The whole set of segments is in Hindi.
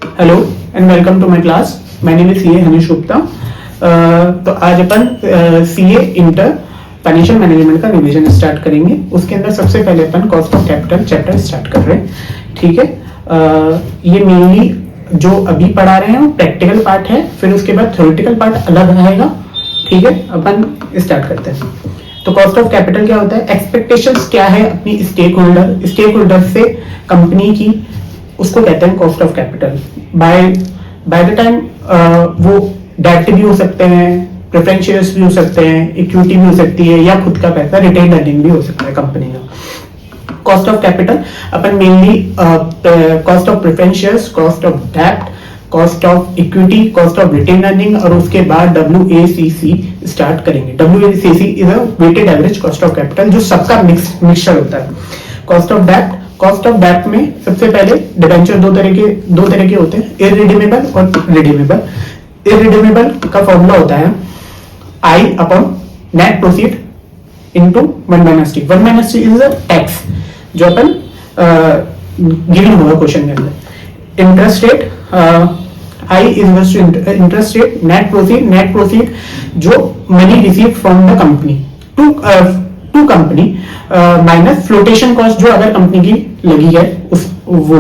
Hello and welcome to my class. My name is CA Hanish Gupta. तो आज अपन सीए इंटर फाइनेंशियल मैनेजमेंट का रिवीजन स्टार्ट करेंगे। उसके अंदर सबसे पहले अपन cost of capital chapter start कर रहे हैं। ठीक है, ये मेनली जो अभी पढ़ा रहे हैं वो प्रैक्टिकल पार्ट है, फिर उसके बाद थ्योरेटिकल पार्ट अलग आएगा। ठीक है, अपन स्टार्ट करते हैं। तो कॉस्ट ऑफ कैपिटल क्या होता है? एक्सपेक्टेशंस क्या है अपनी स्टेक होल्डर से कंपनी की, उसको कहते हैं cost of capital. By the time वो डेट भी हो सकते हैं, प्रेफरेंस शेयर्स भी हो सकते हैं, इक्विटी भी हो सकती है, या खुद का पैसा रिटेन अर्निंग भी हो सकता है कंपनी का। कॉस्ट ऑफ कैपिटल अपन mainly cost of preference shares, cost of debt, cost of equity, cost of retained earning और उसके बाद WACC स्टार्ट करेंगे। WACC is a weighted average cost of capital, जो सबका मिक्सचर होता है। कॉस्ट ऑफ डेट में सबसे पहले डिबेंचर दो तरह के होते हैं, इररिडीमेबल और रिडीमेबल। इररिडीमेबल का फॉर्मूला होता है I upon net proceed into 1 - T। 1 - T is a tax जो अपन गिवन होगा क्वेश्चन के अंदर। Interest rate I is interest rate, net proceed जो money receive from the company to company minus flotation cost जो अगर कंपनी की लगी है, उस वो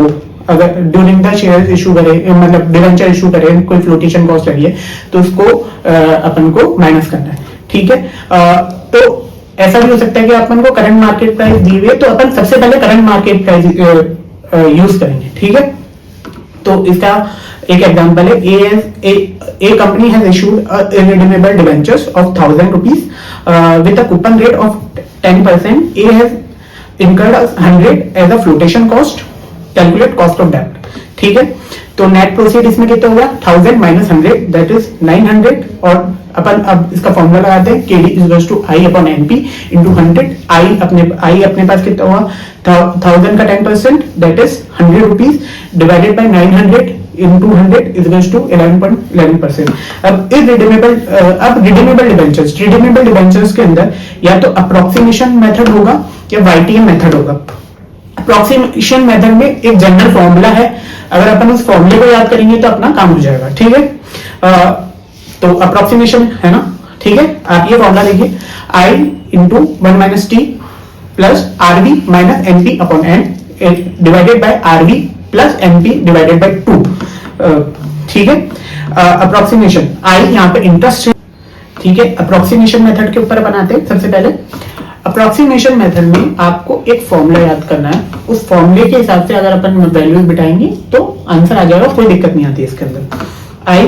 अगर ड्यूरिंग द शेयर इशू करे, मतलब डिवेंचर इशू करे, कोई फ्लोटेशन कॉस्ट लगी है तो उसको अपन को माइनस करना है। ठीक है, तो ऐसा भी हो सकता है कि अपन को करंट मार्केट प्राइस दी हुई है तो अपन सबसे पहले करंट मार्केट प्राइस यूज करेंगे। ठीक है, तो इसका एक एग्जांपल है, a company has issued irredeemable debentures of 1000 rupees with a coupon rate of 10%. A has incurred 100 as a flotation cost. Calculate cost of debt. ठीक है, तो नेट प्रोसीड इसमें कितना होगा? 1000 माइनस 100 दैट इज 900। और अपन अब इसका फॉर्मूला लगाते हैं, KD is to I upon NP into 100। I अपने पास कितना हुआ? 1000 का 10% that is 100 rupees divided by 900 into 100 is equals to 11.11%. अब रिडीमेबल डिबेंचर्स के अंदर या तो अप्रोक्सीमेशन मेथड होगा या YTM मेथड होगा। अप्रोक्सीमेशन मेथड में एक जनरल फॉर्मूला है, अगर अपन उस फॉर्मूले को याद करेंगे तो अपना काम हो जाएगा। ठीक है, तो अप्रोक्सीमेशन है ना। ठीक है, आप ये फॉर्मूला देखिए, I into 1 - T plus RV minus NP upon N divided by RV plus NP divided by 2। ठीक है, अप्रोक्सीमेशन I यहाँ पे इंटरेस्ट। ठीक है, अप्रोक्सीमेशन मेथड के ऊपर बनाते हैं। सबसे पहले अप्रोक्सीमेशन मेथड में आपको एक फॉर्मूला याद करना है, उस फॉर्मूले के हिसाब से अगर अपन वैल्यूज बिठाएंगे तो आंसर आ जाएगा, कोई दिक्कत नहीं आती है इसके अंदर। I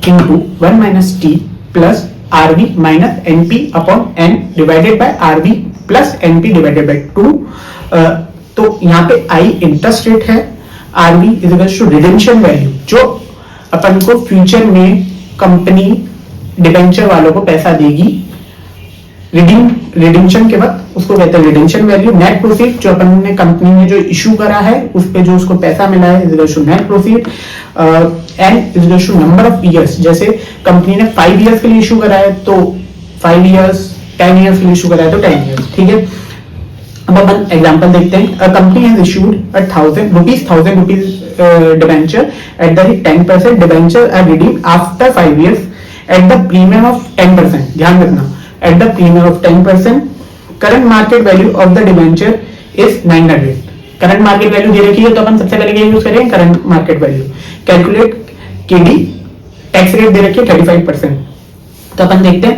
into 1 - T plus RV minus NP upon N divided by RV plus NP divided by 2। तो यहाँ पे I इंटरेस्ट रेट है, RV is equal to redemption value जो अपन को फ्यूचर में कंपनी डिबेंचर वालों को पैसा देगी रिडेम्पशन के बाद, उसको कहते हैं रिडेम्पशन वैल्यू। नेट प्रोसीड जो अपन ने कंपनी ने जो इशू करा है उस पे जो उसको पैसा मिला है is equal to net proceed. And is equal to number of years, जैसे कंपनी ने 5 ईयर्स के लिए इशू करा है तो 5 ईयर्स, 10 ईयर्स के लिए इशू करा है तो 10 ईयर्स। ठीक है, अब अपन एग्जांपल देखते हैं। A company has issued 1000 rupees debenture at the rate 10%। Debenture are redeemed after 5 years at the premium of 10%। ध्यान रखना, at the premium of 10%। Current market value of the debenture is 900। Current market value दे रखी है तो अपन सबसे पहले क्या यूज करेंगे? Current market value. Calculate KD, tax rate दे रखी है 35%। तो अपन देखते हैं,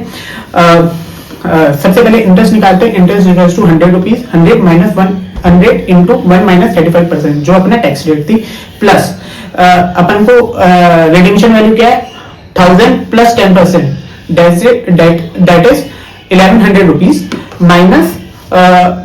सबसे पहले इंटरेस्ट निकालते हैं। Interest equals to 100 rupees, 100 minus 100 into 1 minus 35% जो अपना टैक्स रेट थी, प्लस अपन को रिडेम्पशन वैल्यू क्या है? 1000 plus 10% that is 1100 rupees minus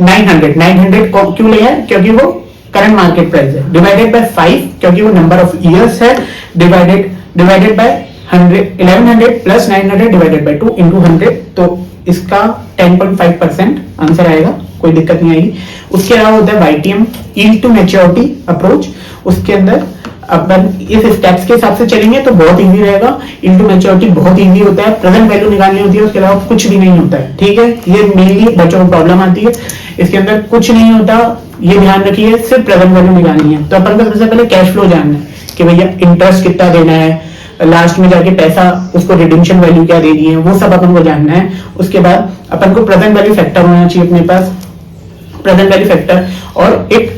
900 क्यों लिया है? क्योंकि वो करंट मार्केट प्राइस है, डिवाइडेड बाय 5 क्योंकि वो नंबर ऑफ ईयर्स है, divided by 1100 plus 900 divided by 2 into 100। तो इसका 10.5% आंसर आएगा, कोई दिक्कत नहीं आएगी। उसके अलावा होता है YTM, yield to maturity approach. उसके अंदर अपन इस स्टेप्स के हिसाब से चलेंगे तो बहुत इजी रहेगा। यील्ड टू मैच्योरिटी बहुत इजी होता है, प्रेजेंट वैल्यू निकालनी होती है, उसके अलावा कुछ भी नहीं होता है। ठीक है, ये मेनली बच्चों को प्रॉब्लम आती है, इसके अंदर कुछ नहीं होता, ये ध्यान रखिए, सिर्फ प्रेजेंट वैल्यू निकालनी है। तो अपन को सबसे पहले कैश फ्लो जानना है। कि भैया इंटरेस्ट कितना देना है, लास्ट में जाके पैसा उसको रिडेम्पशन वैल्यू क्या देनी है, वो सब अपन को जानना है। उसके बाद अपन को प्रेजेंट वैल्यू फैक्टर होना चाहिए अपने पास, प्रेजेंट वैल्यू फैक्टर, और एक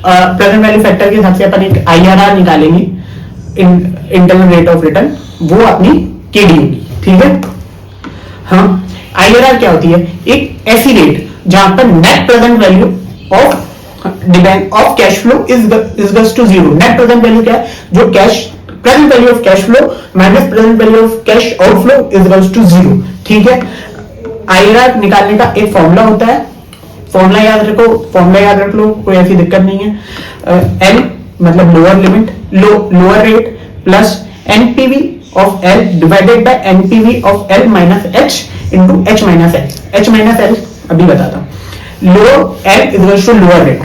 प्रेजेंट वैल्यू फैक्टर के हिसाब से अपन एक IRR निकालेंगे, इंटरनल रेट ऑफ रिटर्न, वो अपनी केडी होगी, ठीक है। हाँ, IRR क्या होती है? एक ऐसी रेट जहां पर net present value of cash flow is to zero. Net present value क्या है? जो cash present value of cash flow minus present value of cash outflow is to zero, ठीक है। IRR निकालने का एक फॉर्मूला होता है, फॉर्मूला याद रखो, फॉर्मूला याद रख लो, कोई ऐसी दिक्कत नहीं है। L मतलब lower limit, lower rate plus NPV of L divided by NPV of L minus H into H minus L। H minus L अभी बताता हूं। Lower L is to lower rate,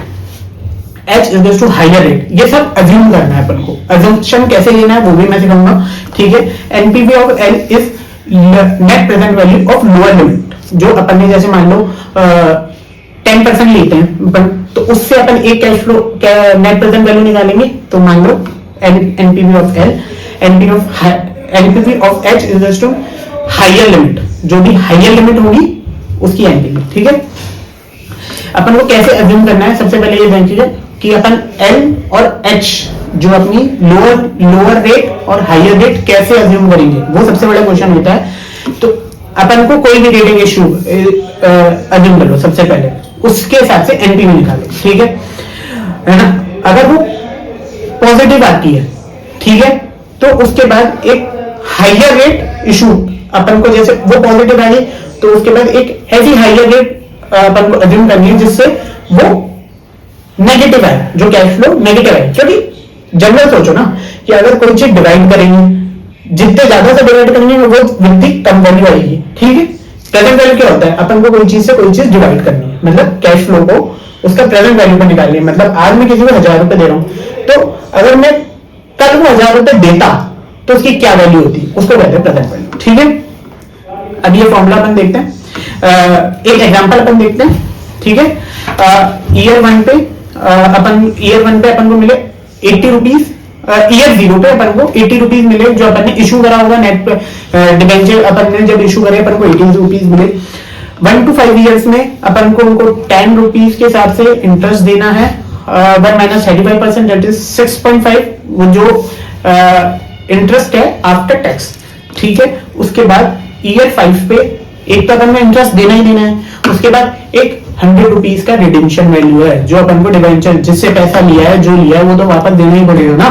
H is to higher rate, ये सब अज्यूम करना है अपन को। अजम्पशन कैसे लेना है वो भी मैं सिखाऊंगा, ठीक है। NPV of L is net present value of lower limit, जो अपन ने जैसे मान लो 10% लेते हैं अपन, तो उससे अपन एक cash flow net present value निकालेंगे, तो मान लो NPV of L, NPV of H is to higher limit, जो भी हायर लिमिट होगी उसकी NPV, ठीक है। अपन को कैसे अज्यूम करना है, सबसे पहले ये जान लीजिए कि अपन L और H जो अपनी लोअर रेट और हायर रेट कैसे अज्यूम करेंगे, वो सबसे बड़ा क्वेश्चन होता है। तो अपन को कोई भी रेटिंग इश्यू अज्यूम कर लो, सबसे पहले उसके हिसाब से NPV निकालो, ठीक है ना। अगर वो पॉजिटिव आती है, ठीक है, तो उसके बाद एक हायर रेट इशू अपन को, जैसे वो पॉजिटिव आई तो उसके बाद एक ऐसी हायर रेट अपन को अज्यूम करनी है जिससे वो नेगेटिव है, जो कैश फ्लो नेगेटिव है। क्योंकि जनरल सोचो ना कि अगर कोई चीज डिवाइड करेंगे, जितने ज्यादा से डिवाइड करेंगे वो जितनी कम वैल्यू आएगी, ठीक है। प्रेजेंट वैल्यू क्या होता है? अपन को कोई चीज से कोई चीज डिवाइड करनी है, मतलब कैश फ्लो को उसका प्रेजेंट वैल्यू पर निकालनी है। मतलब आज मैं किसी को 1000 रुपए दे रहा हूं, तो अगर मैं कल को 1000 रुपए देता तो उसकी क्या वैल्यू होती, उसको कहते हैं प्रेजेंट वैल्यू, ठीक है। अब ये फॉर्मूला अपन देखते हैं, एक एग्जांपल अपन देखते हैं, ठीक है। ईयर वन पे अपन को मिले 80 रुपीज, ईयर 0 पे अपन को 80 रुपीज मिले, जो अपन ने इशू करा होगा नेट डिबेंचर, अपन ने जब इशू करे अपन को 80 रुपीज मिले। 1 to 5 ईयर्स में अपन को उनको 10 रुपीज के हिसाब से इंटरेस्ट देना है, 1 माइनस 35% दैट इज 6.5, वो जो इंटरेस्ट है आफ्टर टैक्स, ठीक है। उसके बाद ईयर 5 पे एक तो अपन में इंटरेस्ट देना ही देना है, उसके बाद एक 100 रुपीज का रिडेम्पशन वैल्यू है, जो अपन को डिबेंचर जिससे पैसा लिया है, जो लिया है वो तो वापस देना ही पड़ेगा ना,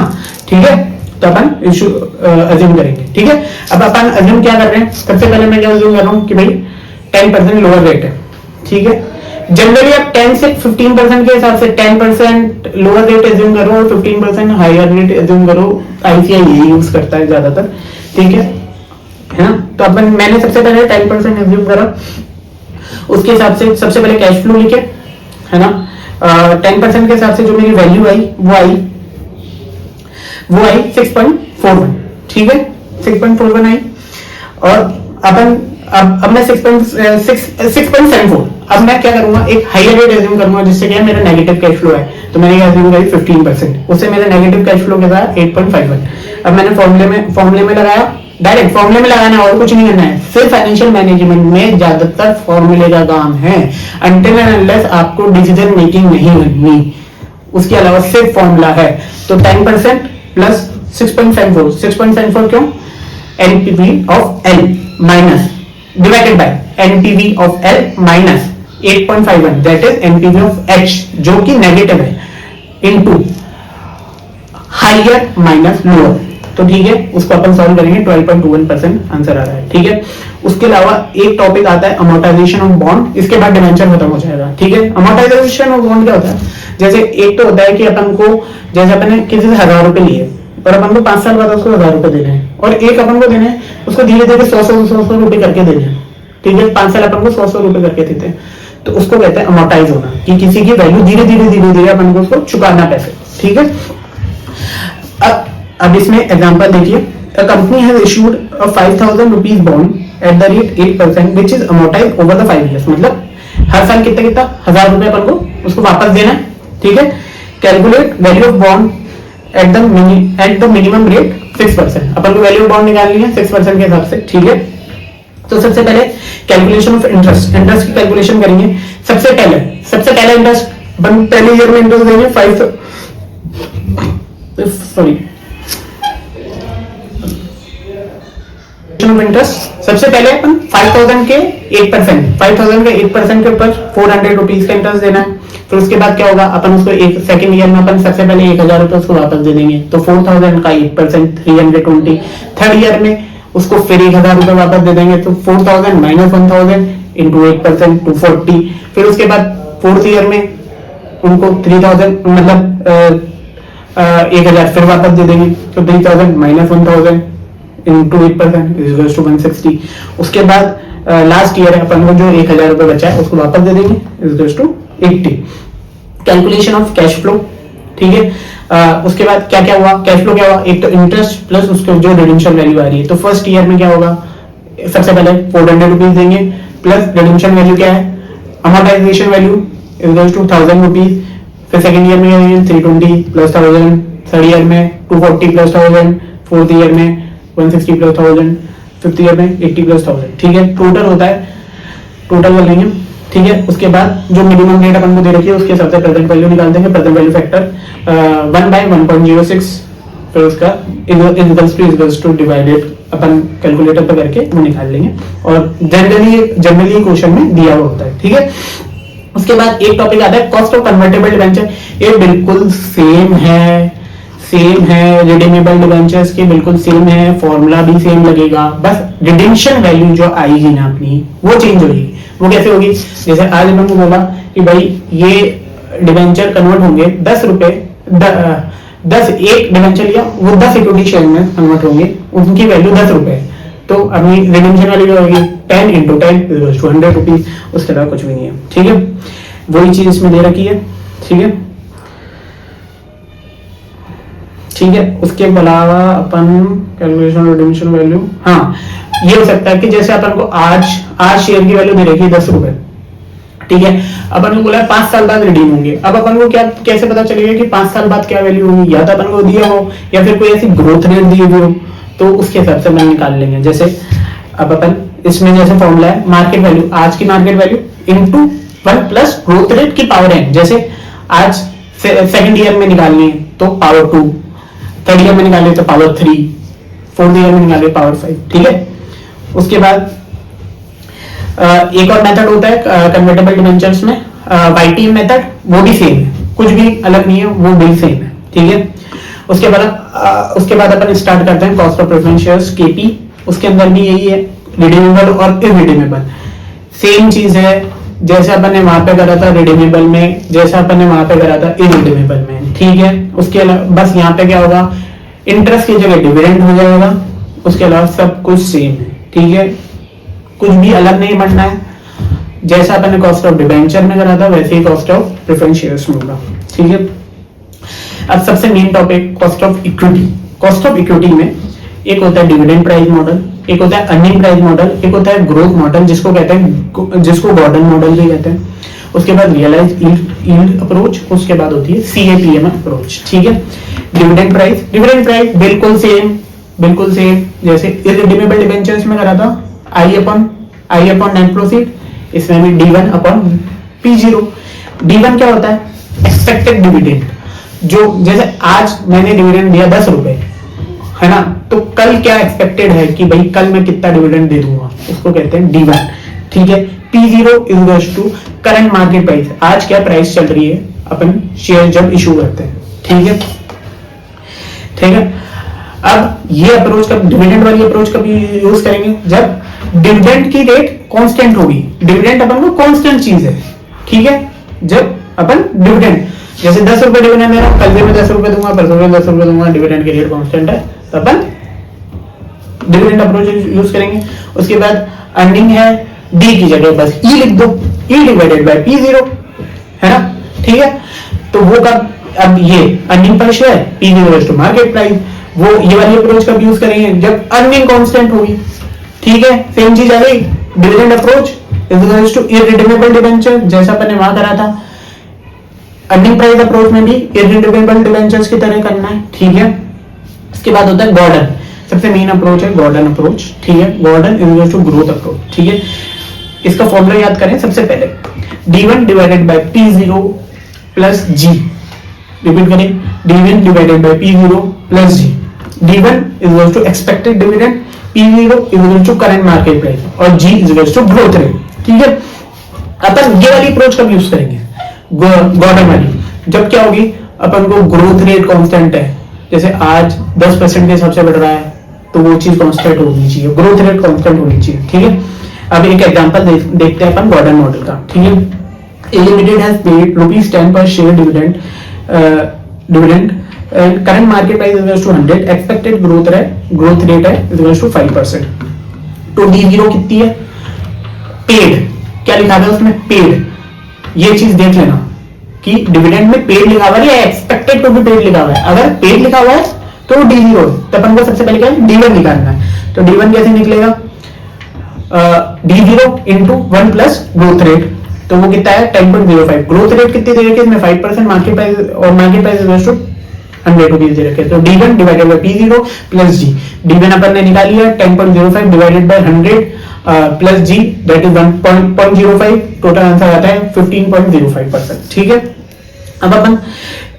ठीक है। तो अपन इशू अज्यूम करेंगे, ठीक है। अब अपन अज्यूम क्या कर रहे हैं? सबसे पहले मैं क्या अज्यूम कर रहा हूँ कि भाई 10% लोअर रेट है, ठीक है। जनरली आप 10 से 15% के हिसाब से 10% लोअर रेट एज्यूम करो और 15% हायर रेट एज्यूम करो, ICI यही यूज करता है ज्यादातर, ठीक है ना। तो अपन मैंने सबसे पहले 10% एज्यूम करा, उसके हिसाब से सबसे पहले कैश फ्लो लिखे, है ना। 10% के हिसाब से जो मेरी वैल्यू आई वो आई 6.41, ठीक है, 6.41 आई। और अपन अब मैं 6.74, अब मैं क्या करूंगा, एक हायर रेट एज्यूम करूंगा, जिससे क्या मेरा नेगेटिव कैश फ्लो है, तो मैंने क्या एज्यूम करी 15%, उससे मेरा नेगेटिव कैश फ्लो क्या था 8.51। अब मैंने फॉर्मूले में लगाया, डायरेक्ट फॉर्मूले में लगाना, और कुछ नहीं करना है। सिर्फ फाइनेंशियल मैनेजमेंट में ज्यादातर फॉर्मूले का काम है, अनटिल एंड अनलेस आपको डिसीजन मेकिंग नहीं करनी, उसके अलावा सिर्फ फॉर्मूला है। तो 10% प्लस 6.74 क्यों? NPV of L minus divided by NPV of L minus 8.51 that is NPV of H, जो कि नेगेटिव है, इनटू हायर माइनस लोअर, तो ठीक है, उसको अपन सॉल्व करेंगे, 12.21% आंसर आ रहा है, ठीक है। उसके अलावा एक टॉपिक आता है अमोर्टाइजेशन ऑफ बॉन्ड, इसके बाद डिवेंचर खत्म हो जाएगा, ठीक है। अमोर्टाइजेशन ऑफ बॉन्ड क्या होता है? जैसे एक तो होता है कि अपन को, जैसे अपन ने किसी से 1000 रुपए लिए और अपन को 5 साल बाद उसको 1000 रुपए देने हैं, और एक अपन को देने हैं उसको धीरे धीरे 100 रुपए करके देने हैं, ठीक है। 5 साल अपन को 100 रुपए करके देते हैं, तो उसको कहते हैं अमोर्टाइज होना, कि किसी की वैल्यू धीरे धीरे अपन को उसको चुकाना पैसे, ठीक है। अब इसमें एग्जांपल देखिए, a company has issued a 5,000 rupees bond at the rate 8% which is amortized over the 5 years, मतलब हर साल कितना 1000 रुपए अपन को उसको वापस देना है, ठीक है। Calculate value of bond at the minimum rate 6%। अपन को वैल्यू बॉन्ड निकालनी है 6% के हिसाब से, ठीक है। तो सबसे पहले कैलकुलेशन ऑफ इंटरेस्ट, इंटरेस्ट की कैलकुलेशन करेंगे। सबसे पहले इंटरेस्ट पहले ईयर में इंटरेस्ट देंगे 5 इंटरेस्ट। सबसे पहले अपन 5000 के 8% के ऊपर 400 रुपीज का इंटरेस्ट देना है। फिर उसके बाद क्या होगा, अपन उसको एक सेकंड ईयर में अपन सबसे पहले 1000 रुपए उसको वापस दे देंगे, तो 4000 का 8% 320। थर्ड ईयर में उसको फिर 1000 रुपए वापस दे देंगे, तो 4000 माइनस 1000 इंटू 8% 240। फिर उसके बाद फोर्थ ईयर में उनको 3000 मतलब 1000 फिर वापस दे देंगे, तो 3000 माइनस 1000 इंटू 8% इज टू 160। उसके बाद लास्ट ईयर है, अपन को जो 1000 रुपए बचा है उसको वापस दे देंगे, is to 80। Calculation of cash flow, ठीक है। उसके बाद क्या क्या हुआ, कैश फ्लो क्या हुआ, एक तो इंटरेस्ट प्लस उसके जो रिडेम्पशन वैल्यू आ रही है। तो फर्स्ट ईयर में क्या होगा, सबसे पहले 400 रुपीज देंगे, प्लस रिडेम्पशन वैल्यू क्या है, amortization value is to 1000 rupees. फिर सेकंड ईयर में 320 प्लस 1000, थर्ड ईयर में 240 प्लस 1000, फोर्थ ईयर में 160 प्लस 1000, फिफ्थ ईयर में 80 प्लस 1000, ठीक है। टोटल होता है, टोटल कर लेंगे, ठीक है। उसके बाद जो मिनिमम रेट अपन को दे रखी है उसके हिसाब से प्रेजेंट वैल्यू निकाल देंगे, प्रेजेंट वैल्यू फैक्टर 1/1.06। फिर उसका इक्वल्स टू डिवाइडेड अपन कैलकुलेटर पर करके वो निकाल लेंगे, और जनरली क्वेश्चन में दिया हुआ होता है, ठीक है। उसके बाद एक टॉपिक आता है कॉस्ट ऑफ कन्वर्टेबल डिबेंचर। ये बिल्कुल सेम है रिडीमेबल डिबेंचर्स के, बिल्कुल सेम है, फॉर्मूला भी सेम लगेगा, बस रिडेम्पशन वैल्यू जो आएगी ना अपनी वो चेंज होगी। वो कैसे होगी, जैसे आज अपन को बोला कि भाई ये डिबेंचर कन्वर्ट होंगे 10 रुपए, 10 एक डिबेंचर लिया वो 10 इक्विटी शेयर में कन्वर्ट होंगे, उनकी वैल्यू 10 रुपए, तो अपनी रिडेम्पशन वैल्यू होगी 10 × 10 100 रुपीज, उसके अलावा कुछ भी नहीं है, ठीक है। वही चीज इसमें दे रखी है, ठीक है। उसके अलावा अपन कैलकुलेशन रिडेम्पशन वैल्यू, हाँ ये हो सकता है कि जैसे अपन को आज शेयर की वैल्यू दे रखी है 10 रुपए, ठीक है। अपन को बोला 5 साल बाद रिडीम होंगे। अब अपन को क्या कैसे पता चलेगा कि 5 साल बाद क्या वैल्यू होगी, या तो अपन को दिया हो या फिर कोई ऐसी ग्रोथ रेट दी हुई हो, तो उसके हिसाब से अपन निकाल लेंगे। जैसे अब अपन इसमें जैसे फॉर्मूला है मार्केट वैल्यू, आज की market value into 1 plus growth rate की पावर n। जैसे आज सेकंड ईयर में निकालनी है तो पावर 2, थर्ड ईयर में निकाले तो पावर 3, फोर्थ ईयर में निकाले पावर 5, ठीक है। उसके बाद एक और मेथड होता है कन्वर्टेबल डिबेंचर्स में, YTM मेथड, वो भी सेम है, कुछ भी अलग नहीं है, वो भी सेम है, ठीक है। उसके बाद अपन स्टार्ट करते हैं cost of preference shares KP। उसके अंदर भी यही है, रिडीमेबल और इरिडीमेबल सेम चीज है, जैसे अपन ने वहां पे करा था रिडीमेबल में, जैसा अपन ने वहां पे करा था इरिडीमेबल में, ठीक है। उसके अलावा बस यहाँ पे क्या होगा, इंटरेस्ट की जगह डिविडेंड हो जाएगा, उसके अलावा सब कुछ सेम है, ठीक है। कुछ भी अलग नहीं बनना है, जैसा अपन ने कॉस्ट ऑफ डिबेंचर में करा था वैसे ही कॉस्ट ऑफ प्रेफरेंस शेयर्स में होगा, ठीक है। अब सबसे main topic cost of equity. Cost of equity में एक होता है डिविडेंड प्राइस मॉडल, एक होता है अर्निंग प्राइस मॉडल, एक होता है ग्रोथ मॉडल जिसको गॉर्डन मॉडल भी कहते हैं। उसके बाद रियलाइज यील्ड अप्रोच, उसके बाद होती है CAPM अप्रोच, ठीक है। डिविडेंड प्राइस बिल्कुल सेम जैसे इरिडीमेबल डिबेंचर्स में करा था I upon नेट प्रोसीड, इसमें भी D1 upon P0। D1 क्या होता है, एक्सपेक्टेड डिविडेंड, जो जैसे आज मैंने डिविडेंड दिया 10 रुपए, है ना, तो कल क्या एक्सपेक्टेड है कि भाई कल मैं कितना डिविडेंड दे दूंगा, उसको कहते हैं D1, ठीक है। P0 is to current market price, आज क्या प्राइस चल रही है अपन शेयर जब इशू करते हैं, ठीक है। अब ये अप्रोच कब, डिविडेंड वाली अप्रोच कब यूज करेंगे, जब डिविडेंड की रेट कांस्टेंट होगी। डिविडेंड अपन को कांस्टेंट चीज है, ठीक है। जब अपन डिविडेंड जैसे 10 रुपए डिविडेंड दे रहा हूं, कल से मैं 10 रुपए दूंगा, परसों में 10 रुपए दूंगा, डिविडेंड की रेट कांस्टेंट है, तो अपन डिविडेंड अप्रोच यूज करेंगे। उसके बाद अर्निंग है, डी की जगह बस ई लिख दो, ई डिवाइडेड बाय P0, है ना, ठीक है। तो वो कब, अब ये earning per share P0 to market price, वो ये वाली अप्रोच कब यूज करेंगे, जब अर्निंग कांस्टेंट होगी, ठीक है। सेम चीज आ गई, dividend approach is to irredeemable debenture, जैसा अपन ने वहां करा था अर्निंग प्राइस अप्रोच में भी इररिडेमेबल डिबेंचर्स की तरह करना है, ठीक है। इसके बाद होता है गॉर्डन, सबसे मेन अप्रोच है गॉर्डन अप्रोच, ठीक है। Gordon is to growth approach, ठीक है। इसका फॉर्मूला याद करें सबसे पहले, D1 divided by P0 plus G, repeat करें, D1 divided by P0 plus G। D1 is to expected dividend, P0 is to current market price और G is to growth rate, ठीक है। अपन ये वाली अप्रोच कब यूज करेंगे, गॉर्डन वाली, जब क्या होगी, अपन को ग्रोथ रेट कांस्टेंट है, जैसे आज 10% के हिसाब से बढ़ रहा है तो वो चीज कांस्टेंट होनी चाहिए, ग्रोथ रेट कांस्टेंट होनी चाहिए, ठीक है। अब एक एग्जांपल देखते हैं अपन गॉर्डन मॉडल का, ठीक है। ए limited has paid ₹10 per share dividend and current market price is to 100, expected growth rate है इज टू 5%। तो D0 कितनी है, पेड, क्या लिखा हुआ है उसमें, पेड। ये चीज देख लेना कि डिविडेंड में पेड लिखा हुआ है या एक्सपेक्टेड टू बी पेड लिखा हुआ है। अगर पेड लिखा हुआ है तो D0 है, तो अपन को सबसे पहले क्या है, D1 निकालना है। तो D1 कैसे निकलेगा, D0 into 1 plus growth rate, तो वो कितना है 10.05। ग्रोथ रेट कितनी दे रखी है इसमें 5%, मार्केट प्राइस और market price is to 100 rupees दे रखे। तो D1 divided by P0 plus G, D1 अपन ने निकाल लिया 10.05 divided by 100 plus G that is 1.05, total answer आता है 15.05%, ठीक है। अब अपन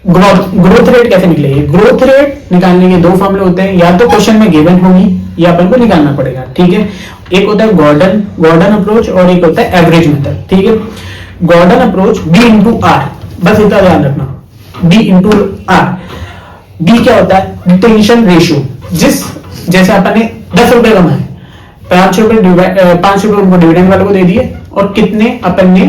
ग्रोथ रेट कैसे निकलेगी, ग्रोथ रेट निकालने के दो फॉर्मूले होते हैं, या तो क्वेश्चन में गिवन होगी या अपन को निकालना पड़ेगा, ठीक है। एक होता है गॉर्डन अप्रोच और एक होता है एवरेज मेथड, ठीक है। Gordon approach D into R, बस इतना ध्यान रखना, D इंटू आर। D क्या होता है, रिटेंशन रेशियो, जैसे अपन ने 10 रुपए कमाए, 5 रुपए उनको डिविडेंड वालों को दे दिए और कितने अपन ने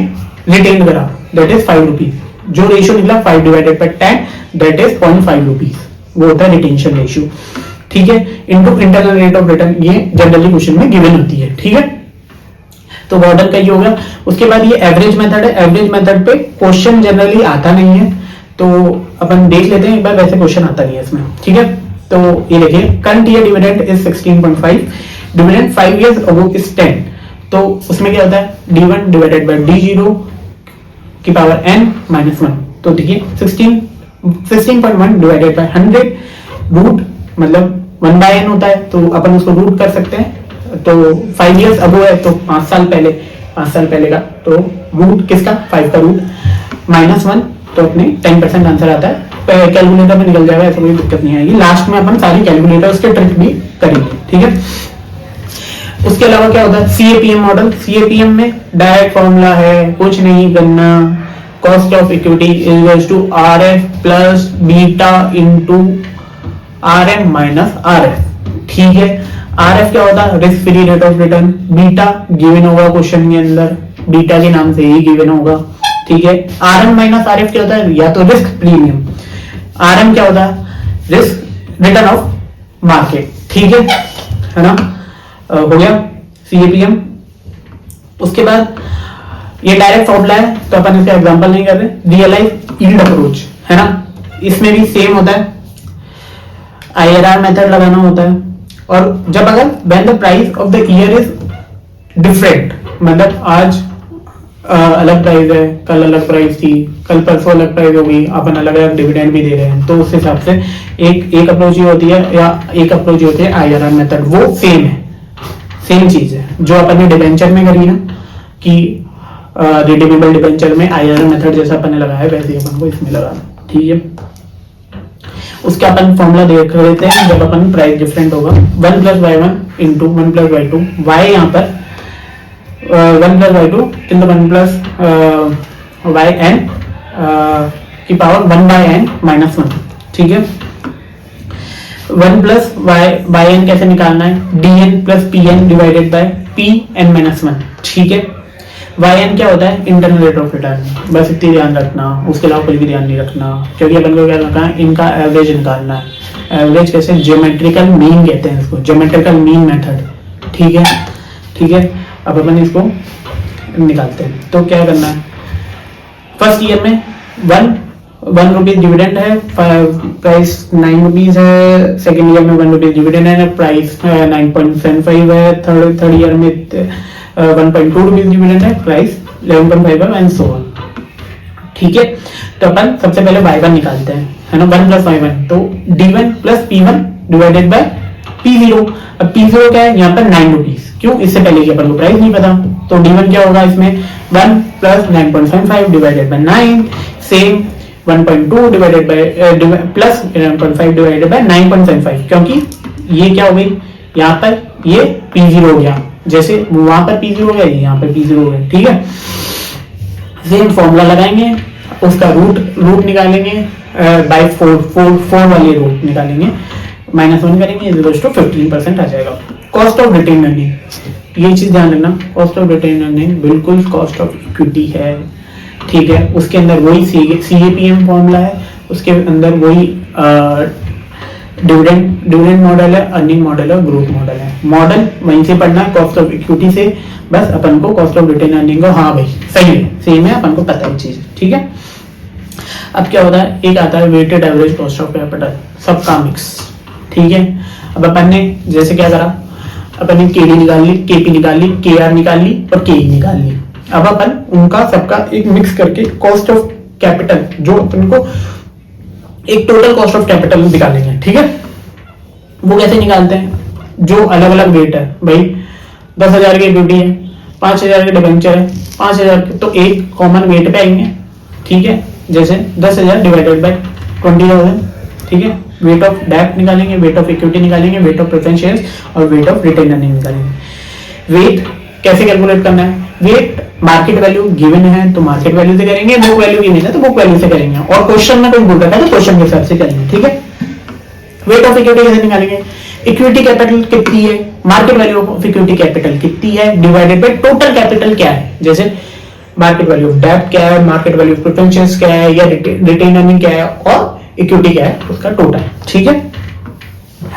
रिटेन करा, दैट इज 5 रुपीज। जो रेशियो निकला 5 divided by 10 that is 0.5 rupees, वो होता है रिटेंशन रेशियो, ठीक है। Into internal rate of return, ये जनरली क्वेश्चन में गिवन होती है, ठीक है। तो गॉर्डन का ये हो गया। उसके बाद ये एवरेज मेथड है, एवरेज मेथड पे क्वेश्चन जनरली आता नहीं है, तो अपन देख लेते हैं एक बार, वैसे क्वेश्चन आता नहीं है इसमें, ठीक है। तो ये देखिए, current year dividend is 16.5, dividend 5 years ago is 10, तो उसमें क्या होता है, D1 डिवाइडेड बाय D0 की पावर n माइनस 1। तो देखिए 16.1 डिवाइडेड बाय 100, रूट मतलब 1 by n होता है, तो अपन उसको रूट कर सकते हैं। तो 5 years ago है तो 5 साल पहले का, तो रूट किसका, 5 का रूट माइनस 1, तो अपने 10% आंसर आता है। कैलकुलेटर में निकल जाएगा, ऐसा कोई दिक्कत नहीं आएगी। लास्ट में अपन सारी कैलकुलेटर्स के ट्रिक भी करेंगे, ठीक है। उसके अलावा क्या होता है, CAPM मॉडल। CAPM में डायरेक्ट फॉर्मूला है, कुछ नहीं करना, cost of equity is to RF plus beta into RM minus RF, ठीक है। RF क्या होता है, risk free rate of return, beta given होगा क्वेश्चन के अंदर, बीटा के नाम से ही गिवन होगा, ठीक है। RM माइनस RF क्या होता है, या तो रिस्क प्रीमियम, RM क्या होता है, रिस्क रिटर्न ऑफ मार्केट, ठीक है ना। हो गया CAPM। उसके बाद ये डायरेक्ट फॉर्मूला है, तो अपन इसका एग्जांपल नहीं कर रहे। रियलाइज यील्ड अप्रोच है ना, इसमें भी सेम होता है, IRR मेथड लगाना होता है। और जब अगर when the price of the year is different, मतलब आज अलग प्राइस है, कल अलग प्राइस थी, कल परसों अलग प्राइस होगी, अपन अलग अलग डिविडेंड भी दे रहे हैं, तो उस हिसाब से एक अप्रोच ये होती है, या एक अप्रोच होती है IRR मेथड, वो सेम है, सेम चीज है जो अपन ने डिबेंचर में करी ना, कि रिडीमेबल डिबेंचर में IRR मेथड जैसा अपन ने लगाया वैसे ही अपन को इसमें लगाना, ठीक है। उसका अपन फॉर्मूला देख लेते हैं, जब अपन प्राइस डिफरेंट होगा 1 plus y1 into 1 plus y2, y यहाँ पर 1 प्लस y2 किंतु 1 प्लस yn की पावर 1 by n माइनस 1, ठीक है। 1 प्लस y n कैसे निकालना है, dn plus pn divided by pn minus 1, ठीक है। yn क्या होता है, इंटरनल रेट ऑफ रिटर्न, बस इतनी ध्यान रखना, उसके अलावा कोई भी ध्यान नहीं रखना, क्योंकि अपन को क्या रखना है, इनका एवरेज निकालना है। एवरेज कैसे, ज्योमेट्रिकल मीन कहते हैं इसको, ज्योमेट्रिकल मीन मेथड, ठीक है, ठीक है। अब अपन इसको निकालते हैं, तो क्या करना है, फर्स्ट ईयर में 1 रुपीज डिविडेंड है, प्राइस 9 रुपीज है, सेकेंड ईयर में 1 रुपीज डिविडेंड है, प्राइस 9.75 है, थर्ड ईयर में 1.2 रुपीज डिविडेंड है, प्राइस 11.5 एंड सो ऑन, ठीक है, तो अपन सबसे पहले y1 निकालते हैं, है ना, 1 प्लस y1, तो d1 plus p1 divided by p0। अब p0 क्या है यहाँ पर 9 रुपीज, क्यों, इससे पहले की अपन को प्राइस नहीं पता, तो d1 क्या होगा इसमें 1 plus 9.55 divided by 9, same 1.2 divided by plus 9.5 divided by 9.75, क्योंकि ये क्या हो गई, यहाँ पर ये p0 हो गया, जैसे वहां पर p0 हो गया, यहाँ पर p0 हो गया, ठीक है। सेम फॉर्मूला लगाएंगे, उसका रूट निकालेंगे बाय 4 वाले रूट निकालेंगे, -1 करेंगे, इज टू 15% आ जाएगा। कॉस्ट ऑफ रिटेन अर्निंग, ये चीज ध्यान रखना, कॉस्ट ऑफ रिटेन अर्निंग बिल्कुल कॉस्ट ऑफ इक्विटी है, ठीक है। उसके अंदर वही CAPM फॉर्मूला है, उसके अंदर वही डिविडेंड मॉडल है, अर्निंग मॉडल है, ग्रोथ मॉडल है। मॉडल वहीं से पढ़ना है, कॉस्ट ऑफ इक्विटी से, बस अपन को कॉस्ट ऑफ रिटेन अर्निंग को, हाँ भाई सही है, सेम है, अपन को पता है चीज, ठीक है। अब क्या होता है, एक आता है weighted average cost of capital, सबका मिक्स, ठीक है। अब अपन ने जैसे क्या करा, अपन ने केडी निकाल ली, केपी निकाल ली, केआर निकाल ली और केई निकाल ली। अब अपन उनका सबका एक मिक्स करके कॉस्ट ऑफ कैपिटल, जो अपन को एक टोटल कॉस्ट ऑफ कैपिटल निकालेंगे, ठीक है। वो कैसे निकालते हैं, जो अलग अलग वेट है भाई, 10,000 की इक्विटी है, 5,000 के डिबेंचर है, 5,000 के, तो एक कॉमन वेट पे आएंगे, ठीक है। जैसे 10,000 डिवाइडेड बाय 20,000, ठीक है। वेट ऑफ डेट निकालेंगे, वेट ऑफ इक्विटी निकालेंगे, वेट ऑफ प्रेफरेंस शेयर्स और वेट ऑफ रिटेन अर्निंग निकालेंगे। वेट कैसे कैलकुलेट करना है, वेट मार्केट वैल्यू गिवन है तो मार्केट वैल्यू से करेंगे, बुक वैल्यू गिवन है तो बुक वैल्यू से करेंगे, और क्वेश्चन में कोई बोल रखा है तो क्वेश्चन के हिसाब से करेंगे, ठीक है। वेट ऑफ इक्विटी कैसे निकालेंगे, इक्विटी कैपिटल कितनी है, market value of equity capital कितनी है, डिवाइडेड बाय टोटल कैपिटल क्या है, जैसे मार्केट वैल्यू ऑफ डेट क्या है, market value of preference shares क्या है, या रिटेन अर्निंग क्या है, और इक्विटी क्या है, उसका टोटल, ठीक है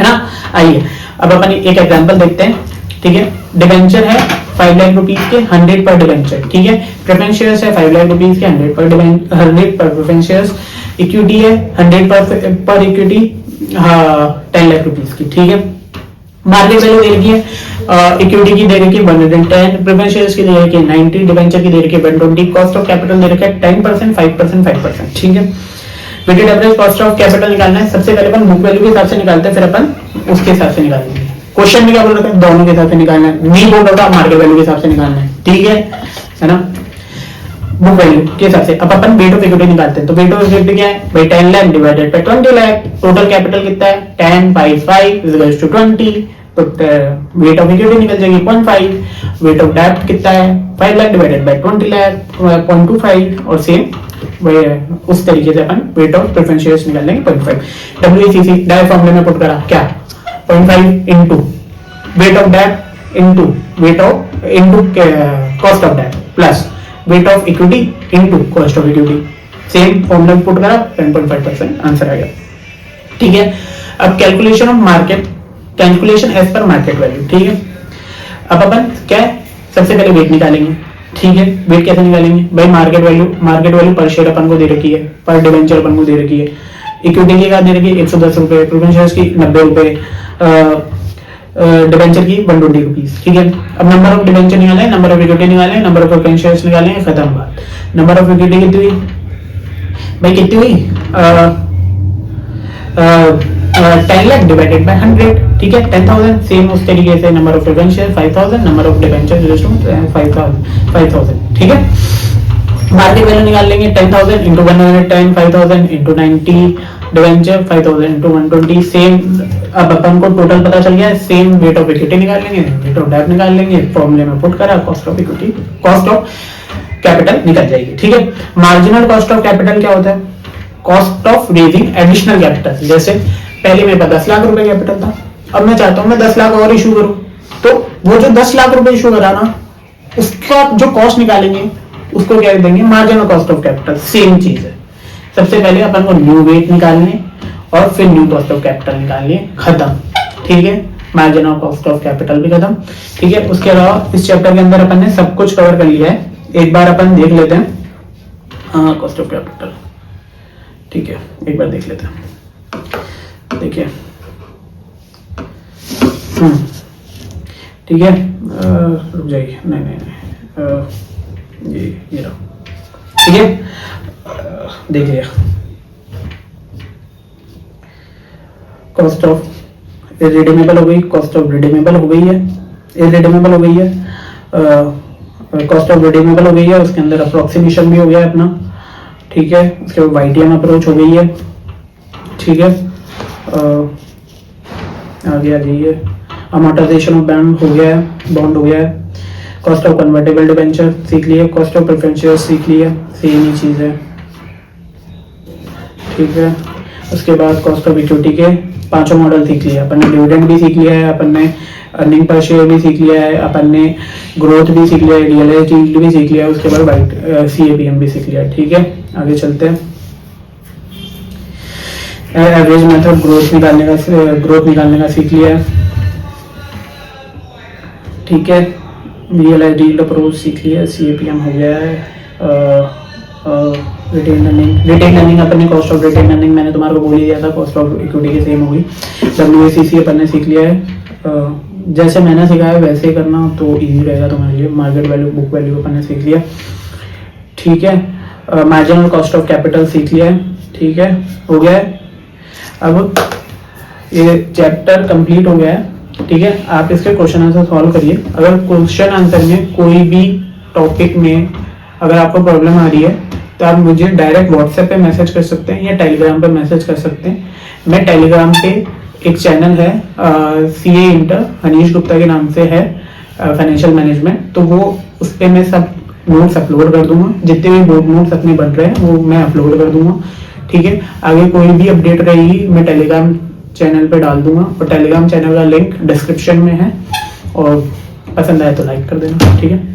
ना। आइए अब अपन एक एग्जांपल देखते हैं, ठीक है। डिबेंचर है 5 लाख रुपीस के 100 पर डिबेंचर, ठीक है। प्रेफरेंस शेयर्स है 5 लाख रुपीस के 100 पर प्रेफरेंस शेयर्स, इक्विटी है 100 पर इक्विटी 10 लाख रुपीस की, ठीक है। मार्केट वैल्यू दे रखी है, इक्विटी की दे रखी है 110, प्रेफरेंस शेयर्स की दे रखी है 90, डिबेंचर की दे रखी है 120, कॉस्ट ऑफ कैपिटल दे रखा है 10%, 5%, 5%, ठीक है। Weighted average cost of capital निकालना है, सबसे पहले अपन बुक वैल्यू के हिसाब से निकालते हैं, फिर अपन उसके हिसाब से निकालेंगे। क्वेश्चन में क्या बोल रहा था, दोनों के हिसाब से निकालना है, नहीं बोल रहा था मार्केट वैल्यू के हिसाब से निकालना है, ठीक है ना। बुक वैल्यू के हिसाब से अब अपन वेट ऑफ इक्विटी निकालते हैं, तो वेट ऑफ इक्विटी क्या है भाई, 10 lakh divided by 20 lakh, total capital कितना है 10 बाय 5 इज इक्वल टू 20, तो वेट ऑफ इक्विटी निकल जाएगी 0.5। वेट ऑफ डेट कितना है 5 लाख डिवाइडेड बाय 20 लाख 0.25, और सेम उस तरीके से अपन वेट ऑफ प्रेफरेंस शेयर्स निकाल लेंगे 0.5। WACC डायरेक्ट फॉर्मूले में पुट करा क्या, 0.5 into weight of debt into weight of into cost of debt plus weight of equity into cost of equity, same formula put करा 10.5% आंसर आ गया, ठीक है। अब calculation of market, calculation as पर मार्केट वैल्यू, ठीक है। अब अपन क्या है, सबसे पहले वेट निकालेंगे, ठीक है। वेट कैसे निकालेंगे भाई, मार्केट वैल्यू पर शेयर अपन को दे रखी है, पर डिबेंचर अपन को दे रखी है, इक्विटी की दे रखी है 110 रुपए, प्रेफरेंस शेयर्स की 90 रुपए, डिबेंचर की 120 रुपीज, ठीक है। अब नंबर ऑफ डिबेंचर निकाले, नंबर ऑफ इक्विटी निकाले, नंबर ऑफ प्रेफरेंस शेयर्स निकाले, खत्म बात। नंबर ऑफ इक्विटी कितनी हुई भाई, कितनी हुई 10 लाख डिवाइडेड बाय 100, ठीक है 10,000, सेम उस तरीके से number of preference share 5,000, number of debenture 5,000, ठीक है। मार्केट वैल्यू निकाल लेंगे 10,000 into 110, 5,000 into 90, debenture 5,000 into 120, same. अब अपन को टोटल पता चल गया है, सेम वेट ऑफ इक्विटी निकाल लेंगे, वेट ऑफ डेट निकाल लेंगे, फॉर्मूले में पुट करा, cost of equity, cost of capital निकल जाएगी, ठीक है। मार्जिनल कॉस्ट ऑफ कैपिटल क्या होता है, cost of raising additional capital. जैसे पहले मेरे पास 10 लाख रुपए कैपिटल था, अब मैं चाहता हूं मैं 10 लाख और इशू करूं, तो वो जो 10 लाख रुपए इशू करा ना, उसका जो कॉस्ट निकालेंगे उसको क्या देंगे, marginal cost of capital. Same चीज है, सबसे पहले अपन को न्यू वेट निकालने और फिर न्यू कॉस्ट ऑफ कैपिटल निकालनी, खत्म, ठीक है। मार्जिनल कॉस्ट ऑफ कैपिटल भी खत्म, ठीक है। उसके अलावा इस चैप्टर के अंदर अपन ने सब कुछ कवर कर लिया है, एक बार अपन देख लेते हैं, हाँ कॉस्ट ऑफ कैपिटल, ठीक है, एक बार देख लेते हैं, देखिए ठीक है, रुक जाइए, नहीं ये रहा, ठीक है, देख लिया। कॉस्ट ऑफ रिडीमेबल हो गई, कॉस्ट ऑफ रिडीमेबल हो गई है, इरिडीमेबल हो गई है, कॉस्ट ऑफ रिडीमेबल हो गई है, उसके अंदर अप्रोक्सीमेशन भी हो गया अपना, ठीक है। उसके बाद वाईटीएम अप्रोच हो गई है, ठीक है। आगे आ जाइए, अमोर्टाइजेशन ऑफ बॉन्ड हो गया है, बॉन्ड हो गया है, कॉस्ट ऑफ कन्वर्टेबल डिबेंचर सीख लिए, कॉस्ट ऑफ प्रेफरेंस शेयर सीख लिए, सेम ही चीज़ है, ठीक है। उसके बाद कॉस्ट ऑफ इक्विटी के पांचों मॉडल सीख लिया अपन ने, डिविडेंड भी सीख लिया है अपन ने, अर्निंग पर शेयर भी सीख लिया है अपन ने, ग्रोथ भी सीख लिया है, रियलाइज्ड यील्ड भी सीख लिया है, उसके बाद सीएपीएम भी सीख लिया है, ठीक है। आगे चलते हैं, एवरेज मेथड ग्रोथ निकालने का सीख लिया है, ठीक है। रियलाइज्ड यील्ड अप्रोच सीख लिया है, सीएपीएम हो गया है। रिटेन अर्निंग अपन ने, कॉस्ट ऑफ रिटेन अर्निंग मैंने तुम्हारे को बोल ही दिया था, कॉस्ट ऑफ इक्विटी के सेम होगी। WACC अपन ने सीख लिया है, जैसे मैंने सिखाया वैसे ही करना तो इजी रहेगा तुम्हारे लिए। मार्केट वैल्यू, बुक वैल्यू अपन ने सीख लिया, ठीक है। मार्जिनल कॉस्ट ऑफ कैपिटल सीख लिया है, ठीक है, हो गया है। अब ये चैप्टर कंप्लीट हो गया है, ठीक है। आप इसके क्वेश्चन आंसर सॉल्व करिए। अगर क्वेश्चन आंसर में कोई भी टॉपिक में अगर आपको प्रॉब्लम आ रही है तो आप मुझे डायरेक्ट व्हाट्सएप पे मैसेज कर सकते हैं या टेलीग्राम पे मैसेज कर सकते हैं। मैं टेलीग्राम पे एक चैनल है सीए इंटर हनीश गुप्ता के नाम से है, फाइनेंशियल मैनेजमेंट, तो वो उस पर मैं सब नोट्स अपलोड कर दूंगा, जितने भी बोर्ड नोट्स अपने बन रहे हैं वो मैं अपलोड कर दूंगा, ठीक है। आगे कोई भी अपडेट रहेगी मैं टेलीग्राम चैनल पे डाल दूंगा, और टेलीग्राम चैनल का लिंक डिस्क्रिप्शन में है, और पसंद आए तो लाइक कर देना, ठीक है।